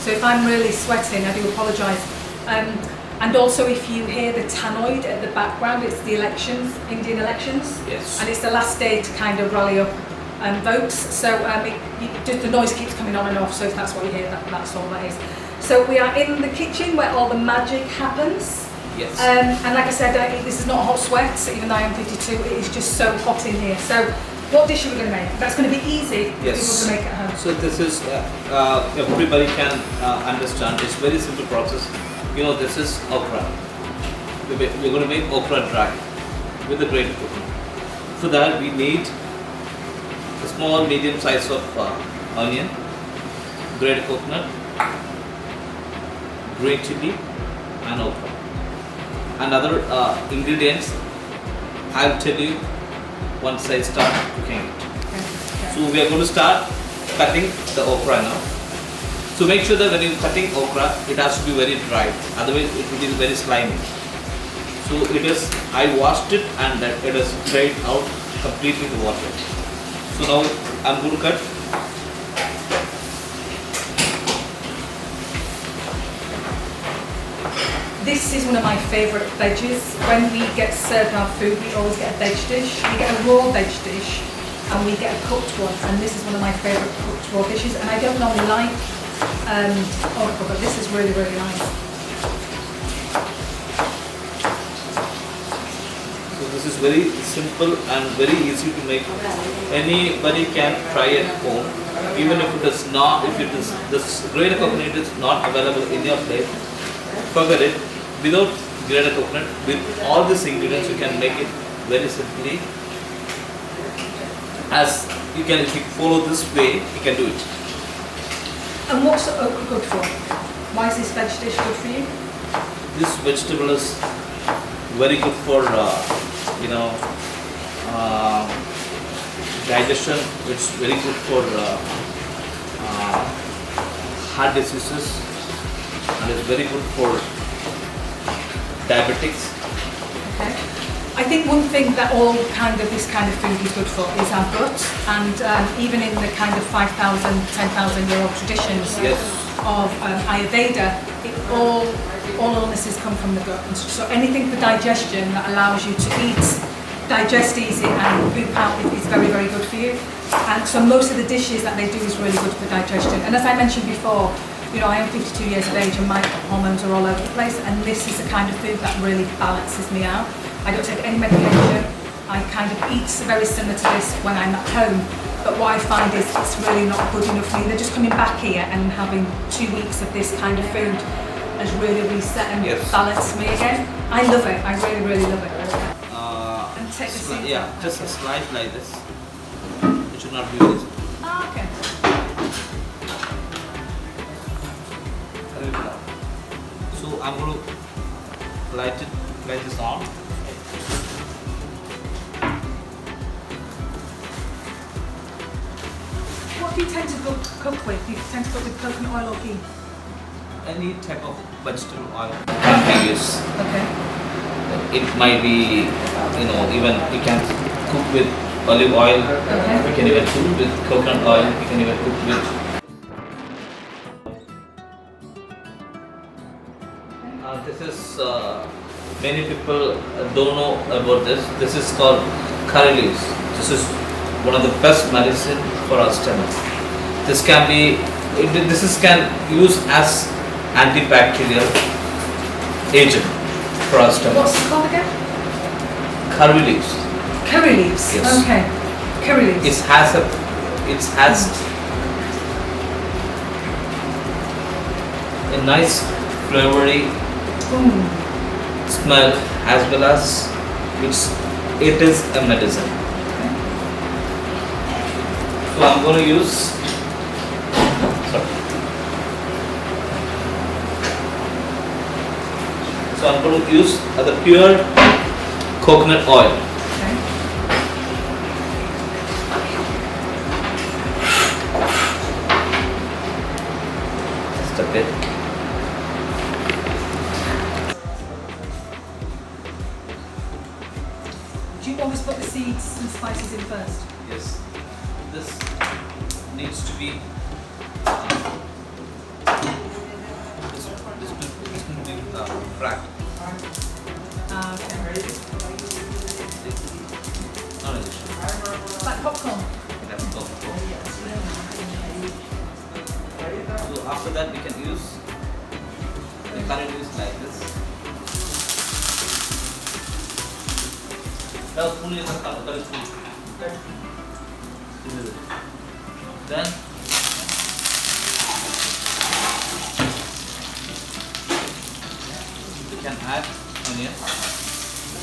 So if I'm really sweating, I do apologise. And also if you hear the tannoy at the background, it's the elections, Indian elections. Yes. And it's the last day to kind of rally up votes. So the noise keeps coming on and off, so if that's what you hear, that's all that is. So we are in the kitchen where all the magic happens. Yes. And like I said, this is not a hot sweat, even though I am 52, it is just so hot in here. So what dish are we going to make? That's going to be easy for people to make at home. So this is, everybody can understand, it's very simple process. You know, this is okra. We're going to make okra dry with the grated coconut. For that we need a small medium size of onion, grated coconut, green chilli and okra. And other ingredients I'll tell you once I start cooking it. Okay. So we are going to start cutting the okra now. So make sure that when you're cutting okra, it has to be very dry, otherwise it will be very slimy. So it is, I washed it and it is dried out completely the water. So now I'm going to cut. This is one of my favourite veggies. When we get served our food, we always get a veg dish. We get a raw veg dish and we get a cooked one. And this is one of my favourite cooked raw dishes. And I don't normally like okra, but this is really, really nice. So this is very simple and very easy to make. Anybody can try at home. Even if it is not, if it is, this grated coconut is not available in your place, forget it. Without grated coconut, with all these ingredients, you can make it very simply. As you can, if you follow this way, you can do it. And what's the okra good for? Why is this veg dish good for you? This vegetable is very good for digestion. It's very good for heart diseases, and it's very good for diabetics. Okay. I think one thing that this kind of food is good for is our gut, and even in the kind of 5,000, 10,000 year old traditions Yes. of Ayurveda, all illnesses come from the gut. And so anything for digestion that allows you to eat, digest easy and poop out is very, very good for you. And so most of the dishes that they do is really good for digestion. And as I mentioned before, you know, I am 52 years of age and my hormones are all over the place, and this is the kind of food that really balances me out. I don't take any medication. I kind of eat very similar to this when I'm at home, but what I find is it's really not good enough for me. They're just coming back here and having 2 weeks of this kind of food has really reset and balanced me again. I love it. I really, really love it. And take the seeds out. Just a slice like this. It should not be this. Ah, okay. So I'm going to light this on. What do you tend to cook with? Do you tend to cook with coconut oil or ghee? Any type of vegetable oil can be used. Okay. It might be, even you can cook with olive oil. Okay. You can even cook with coconut oil. You can even cook with. This is many people don't know about this. This is called curry leaves. This is one of the best medicine for our stomach. This can be, can use as antibacterial agent for our stomach. What's it called again? Curry leaves. Curry leaves. Yes. Okay. Curry leaves. It has a nice flavory smell, as well as it is a medicine. So I'm going to use the pure coconut oil. Okay. Just a bit. Do you always put the seeds and spices in first? Yes. This needs to be cracked. Okay. Not an issue. Like popcorn. That's popcorn. So after that we can use the curry leaves like this. Now spoon is a curry spoon. This is it. Then we can add onion.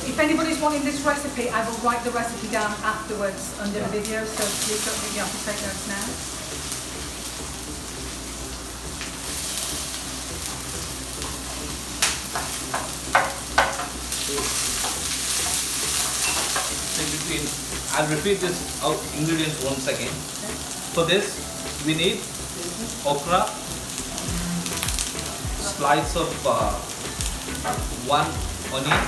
If anybody's wanting this recipe, I will write the recipe down afterwards under the video, so please don't think you have to take notes now. I'll repeat this ingredients once again. Okay. For this, we need okra, slice of one onion,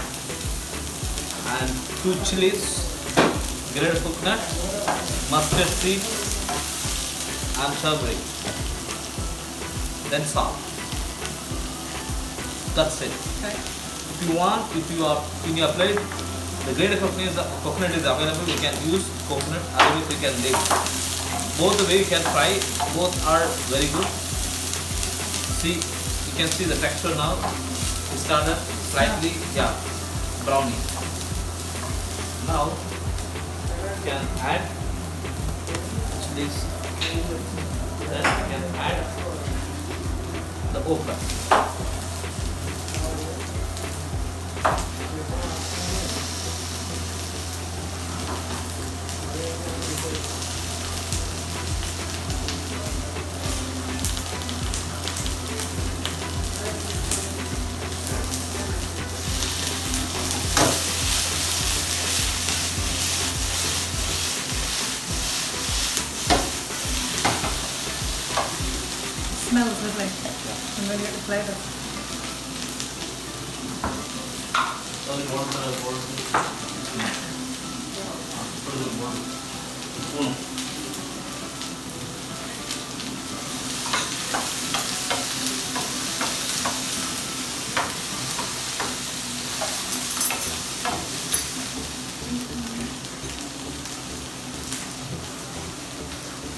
and 2 chilies, grated coconut, mustard seed, and turmeric. Then salt. That's it. Okay. If you want, if you are in your plate, the grated coconut is available. You can use coconut, otherwise you can leave. Both the way you can fry, both are very good. See, you can see the texture now. It started slightly, browny. Now you can add chilies. Then you can add the okra. Smells lovely. I'm really at the flavour.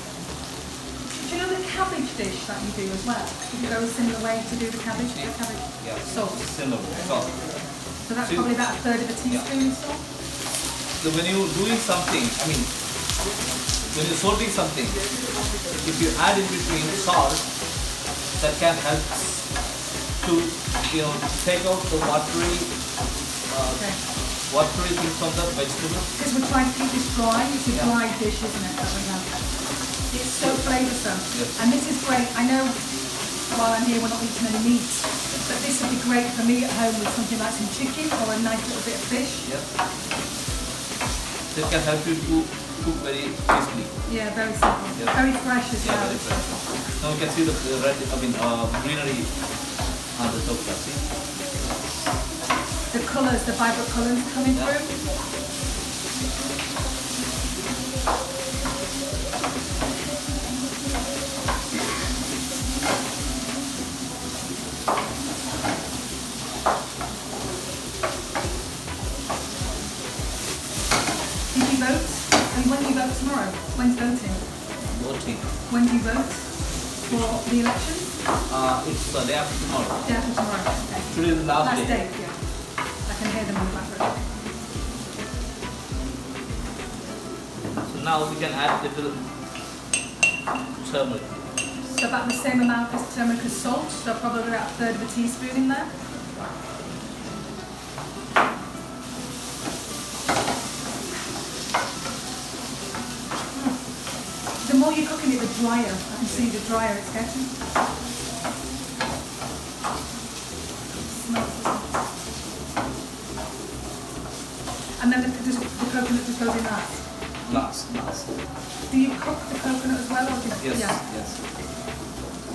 Do you know the cabbage dish that you do as well? You go a similar way to do the cabbage? The cabbage sauce. Similar sauce. So that's See- probably about a third of a teaspoon of salt? So when you're doing something, when you're salting something, if you add in between salt, that can help to take out the Okay. watery things from the vegetable. Because we're trying to keep this dry. It's a Yeah. dry dish, isn't it? That we have. It's so flavoursome. Yes. And this is great. I know while I'm here we're not eating any meat, but this would be great for me at home with something like some chicken or a nice little bit of fish. Yes. This can help you to cook very easily. Yeah, very simple. Yeah. Very fresh as Yeah, well. very fresh. Now you can see the red, greenery on the top. See? The colours, the vibrant colours coming Yeah. through. Did you vote? And when do you vote tomorrow? When's voting? Voting. When do you vote for the elections? It's the day after tomorrow. Day after tomorrow. Okay. Today is the last day. Day, yeah. I can hear them in the background. So now we can add little turmeric. So about the same amount as turmeric as salt, so probably about a third of a teaspoon in there. The more you're cooking it, the drier. I can see the drier it's getting. Smells good. And then the coconut just goes in last. Last. Do you cook the coconut as well, or just Yes, yeah? yes.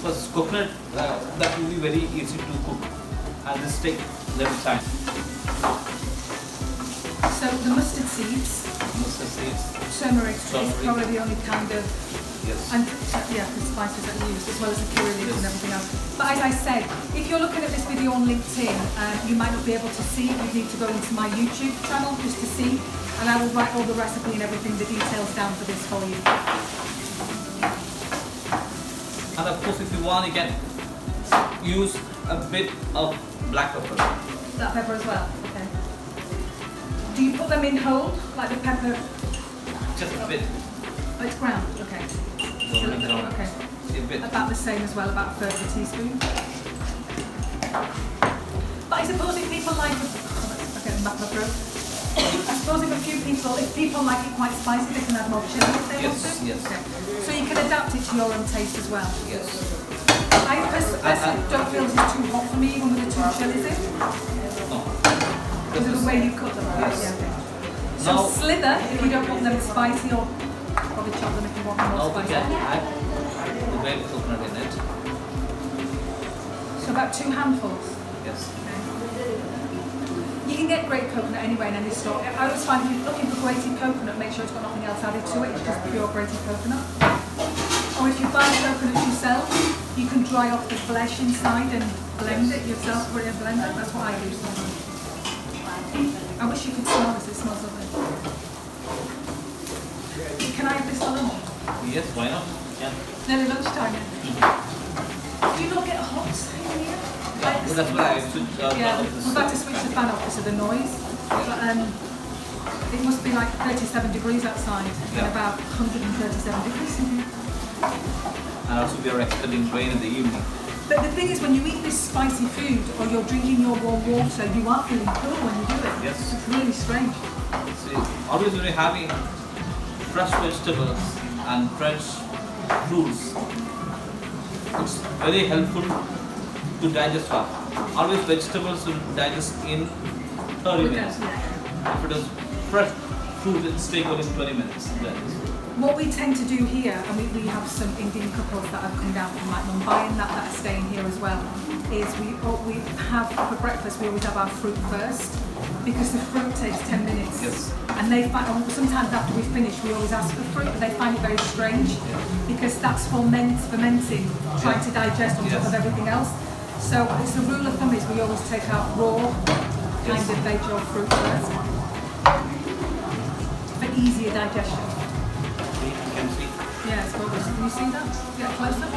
First coconut, that will be very easy to cook, and this take little time. So the mustard seeds, Mustard seeds. turmeric is Turmeric. probably the only kind of Yes. And yeah, the spices that you use, as well as the curry leaves and everything else. But as I said, if you're looking at this video on LinkedIn, you might not be able to see. You need to go into my YouTube channel just to see, and I will write all the recipe and everything, the details down for this for you. And of course, if you want, you can use a bit of black pepper. Black pepper as well. Okay. Do you put them in whole, like the pepper? Just a bit. Oh, it's ground. Okay. Okay. A bit. About the same as well, about a third of a teaspoon. But I suppose if people like, okay, my throat. I suppose if people like it quite spicy, they can add more chilli if they want to. Yes. Okay. So you can adapt it to your own taste as well. Yes. I personally don't feel it's too hot for me even with the two chilies in. No. Because of the way you cook them. Yes. Yeah, okay. So Now, slither if you don't want them spicy, or probably chop them if you want them more now we spicy. can add the grated coconut in it. So about 2 handfuls. Yes. You can get grated coconut anywhere in any store. I always find if you're looking for grated coconut, make sure it's got nothing else added to it, it's just pure grated coconut. Or if you buy coconut yourself, you can dry off the flesh inside and blend it yourself, put it in a blender. That's what I do sometimes. I wish you could smell this, it smells lovely. Can I have this for lunch? Yes, why not? Yeah. Nearly lunchtime. Do you not get hot in here? Well, that's why I should. Yeah, we're about to switch the fan off because of the noise. But it must be like 37 degrees outside and about 137 degrees in here. And also we are expecting rain in the evening. But the thing is, when you eat this spicy food or you're drinking your warm water, you are feeling cool when you do it. Yes. It's really strange. See, always when you're having fresh vegetables and fresh fruits, it's very helpful to digest fast. Always vegetables will digest in 30 minutes. Yeah. If it is fresh fruit, it's take only 20 minutes. What we tend to do here, and we have some Indian couples that have come down from like Mumbai and that are staying here as well, is we have for breakfast, we always have our fruit first, because the fruit takes 10 minutes. Yes. And they find, sometimes after we finish, we always ask for fruit, but they find it very strange, because that's fermenting, trying to digest on top of everything else. So it's the rule of thumb is we always take out raw kind of veg or fruit first, for easier digestion. Yeah, it's gorgeous. Can you see that? Get closer.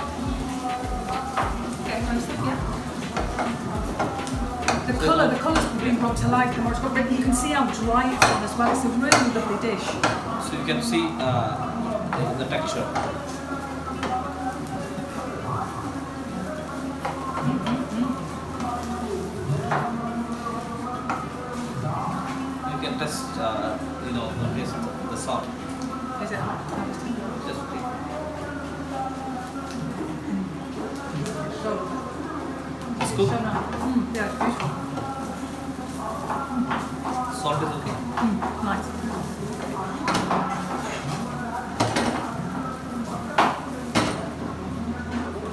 Get closer, yeah. The colour's been brought to life, the more it's got, but you can see how dry it's on as well. It's a really lovely dish. So you can see the texture. You can test, taste the salt. Is it? Just It's good. So nice. Yeah, it's beautiful. Salt is okay. Nice.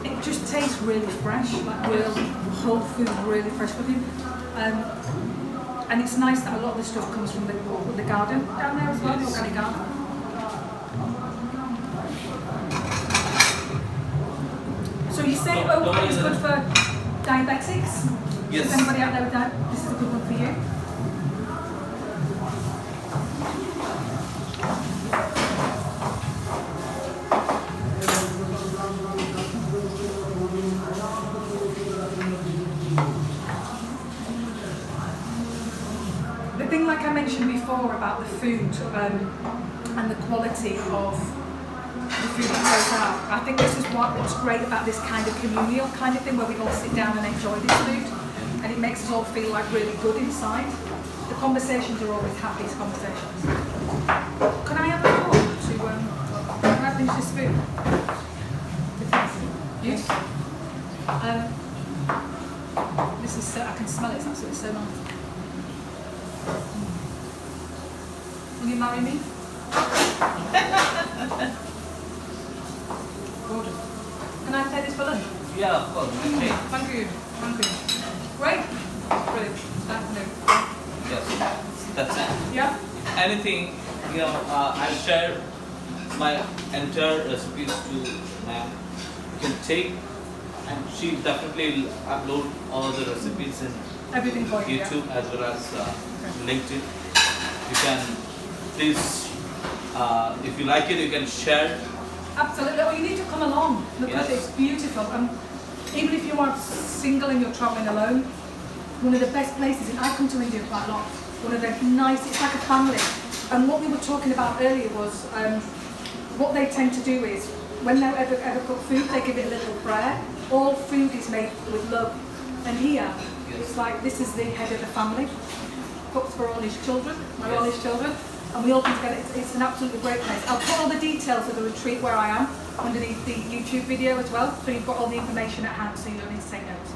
It just tastes really fresh, like real whole food, really fresh cooking. And it's nice that a lot of the stuff comes from the garden down there as well, the organic garden. So you say okra is good for diabetics? Yes. Is anybody out there with that? This is a good one for you? The thing, like I mentioned before about the food and the quality of the food that goes out, I think this is what's great about this kind of communal kind of thing where we all sit down and enjoy this food, and it makes us all feel like really good inside. The conversations are always happiest conversations. Can I have a fork to can I finish this food? Yes. This is so, I can smell it, it's absolutely so nice. Will you marry me? Gorgeous. Can I take this for lunch? Yeah, of course. Okay. Thank you. Thank you. Great. Brilliant. Afternoon. Yes. That's it. Yeah? Anything, I'll share my entire recipes to ma'am. You can take, and she definitely will upload all the recipes in Everything for you. YouTube as well as LinkedIn. You can please, if you like it, you can share. Absolutely. Oh, you need to come along because Yes. it's beautiful. Even if you are single and you're traveling alone, one of the best places, and I come to India quite a lot, one of the nice, it's like a family. And what we were talking about earlier was what they tend to do is when they ever cook food, they give it a little prayer. All food is made with love. And here, it's like this is the head of the family, cooks for all his children, all his children. And we all come together. It's an absolutely great place. I'll put all the details of the retreat where I am underneath the YouTube video as well, so you've got all the information at hand, so you don't need to take notes.